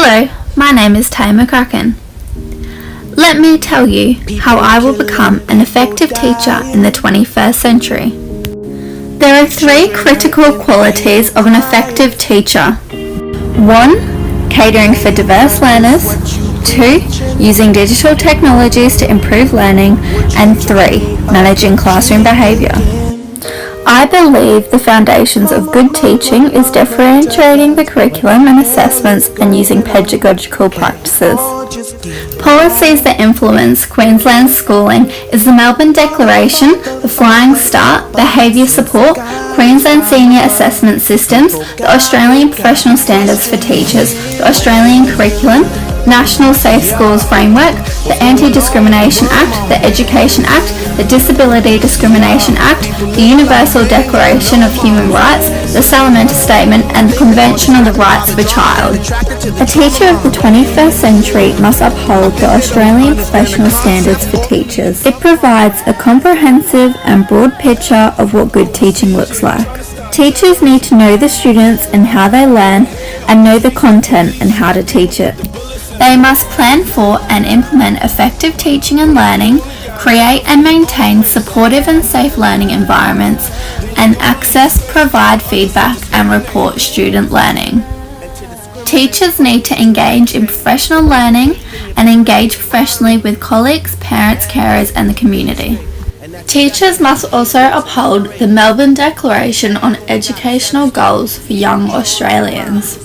Hello, my name is Tayha McCracken. Let me tell you how I will become an effective teacher in the 21st century. There are 3 critical qualities of an effective teacher. 1. Catering for diverse learners. 2. Using digital technologies to improve learning. And 3. Managing classroom behaviour. I believe the foundations of good teaching is differentiating the curriculum and assessments and using pedagogical practices. Policies that influence Queensland's schooling is the Melbourne Declaration, the Flying Start, Behaviour Support, Queensland Senior Assessment Systems, the Australian Professional Standards for Teachers, the Australian Curriculum, National Safe Schools Framework, the Anti-Discrimination Act, the Education Act, the Disability Discrimination Act, the Universal Declaration of Human Rights, the Salamanca Statement, and the Convention on the Rights of a Child. A teacher of the 21st century must uphold the Australian Professional Standards for Teachers. It provides a comprehensive and broad picture of what good teaching looks like. Teachers need to know the students and how they learn, and know the content and how to teach it. They must plan for and implement effective teaching and learning, create and maintain supportive and safe learning environments, and access, provide feedback, and report student learning. Teachers need to engage in professional learning and engage professionally with colleagues, parents, carers, and the community. Teachers must also uphold the Melbourne Declaration on Educational Goals for Young Australians.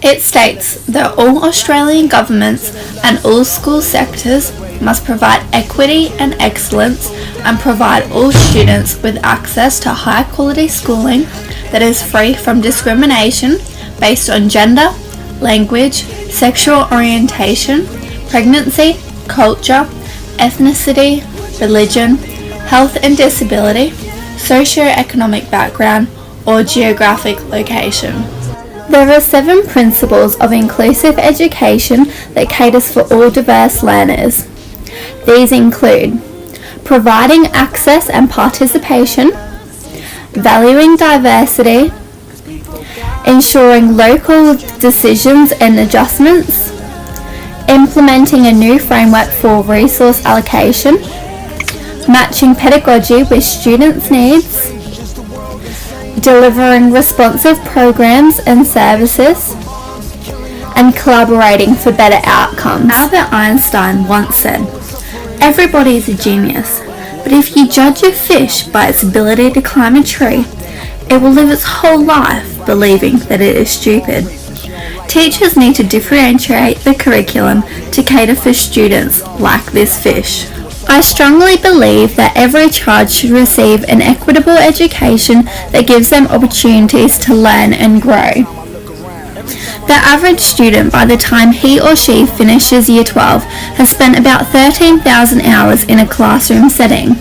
It states that all Australian governments and all school sectors must provide equity and excellence and provide all students with access to high quality schooling that is free from discrimination based on gender, language, sexual orientation, pregnancy, culture, ethnicity, religion, health and disability, socio-economic background, or geographic location. There are 7 principles of inclusive education that caters for all diverse learners. These include providing access and participation, valuing diversity, ensuring local decisions and adjustments, implementing a new framework for resource allocation, matching pedagogy with students' needs, delivering responsive programs and services, and collaborating for better outcomes. Albert Einstein once said, "Everybody is a genius, but if you judge a fish by its ability to climb a tree, it will live its whole life believing that it is stupid." Teachers need to differentiate the curriculum to cater for students like this fish. I strongly believe that every child should receive an equitable education that gives them opportunities to learn and grow. The average student, by the time he or she finishes Year 12, has spent about 13,000 hours in a classroom setting.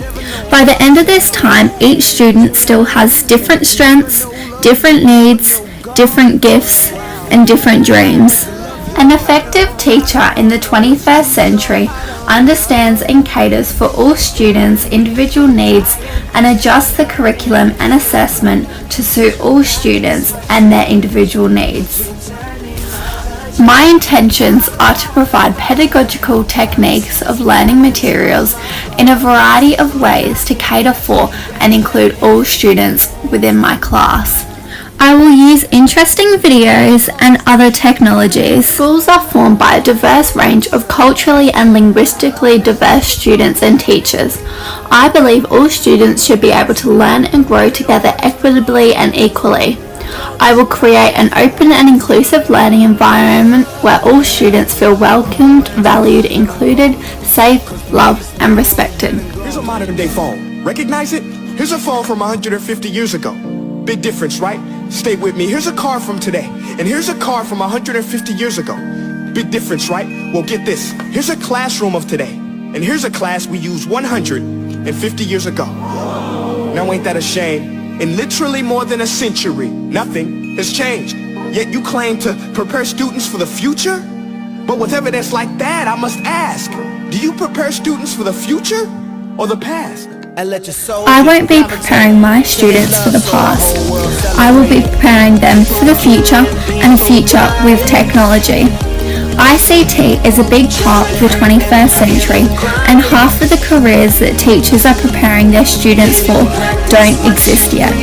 By the end of this time, each student still has different strengths, different needs, different gifts, and different dreams. An effective teacher in the 21st century understands and caters for all students' individual needs and adjusts the curriculum and assessment to suit all students and their individual needs. My intentions are to provide pedagogical techniques of learning materials in a variety of ways to cater for and include all students within my class. I will use interesting videos and other technologies. Schools are formed by a diverse range of culturally and linguistically diverse students and teachers. I believe all students should be able to learn and grow together equitably and equally. I will create an open and inclusive learning environment where all students feel welcomed, valued, included, safe, loved, and respected. Here's a modern day phone. Recognize it? Here's a phone from 150 years ago. Big difference, right? Stay with me. Here's a car from today. And here's a car from 150 years ago. Big difference, right? Well, get this. Here's a classroom of today. And here's a class we used 150 years ago. Now ain't that a shame? In literally more than a century, nothing has changed. Yet you claim to prepare students for the future? But with evidence like that, I must ask, do you prepare students for the future or the past? I won't be preparing my students for the past. I will be preparing them for the future, and a future with technology. ICT is a big part of the 21st century, and half of the careers that teachers are preparing their students for don't exist yet.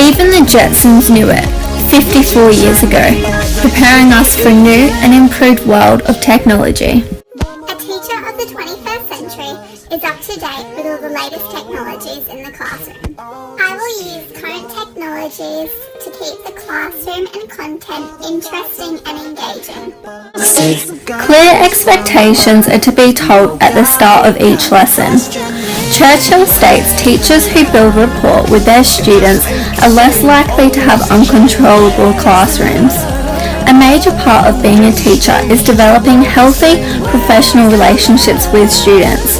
Even the Jetsons knew it 54 years ago, preparing us for a new and improved world of technology. A teacher of the 21st century is up to date with all the latest technologies in the classroom. I will use current technologies to keep the classroom and content interesting and engaging. Clear expectations are to be told at the start of each lesson. Churchill states teachers who build rapport with their students are less likely to have uncontrollable classrooms. A major part of being a teacher is developing healthy, professional relationships with students.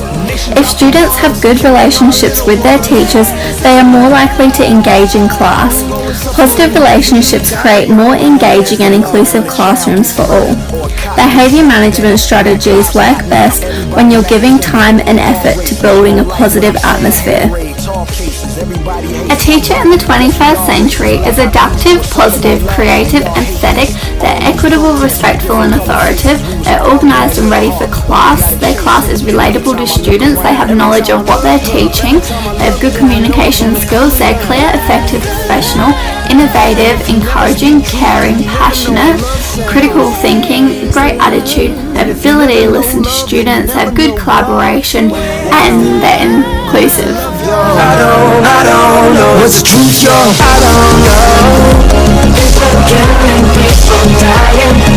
If students have good relationships with their teachers, they are more likely to engage in class. Positive relationships create more engaging and inclusive classrooms for all. Behaviour management strategies work best when you're giving time and effort to building a positive atmosphere. A teacher in the 21st century is adaptive, positive, creative, empathetic. They're equitable, respectful and authoritative. They're organised and ready for class. Their class is relatable to students. They have knowledge of what they're teaching. They have good communication skills. They're clear, effective, professional, innovative, encouraging, caring, passionate, critical thinking, great attitude. They have ability to listen to students. They have good collaboration, and they're inclusive. I don't know what's the truth, y'all. I don't know if I'm killing people dying.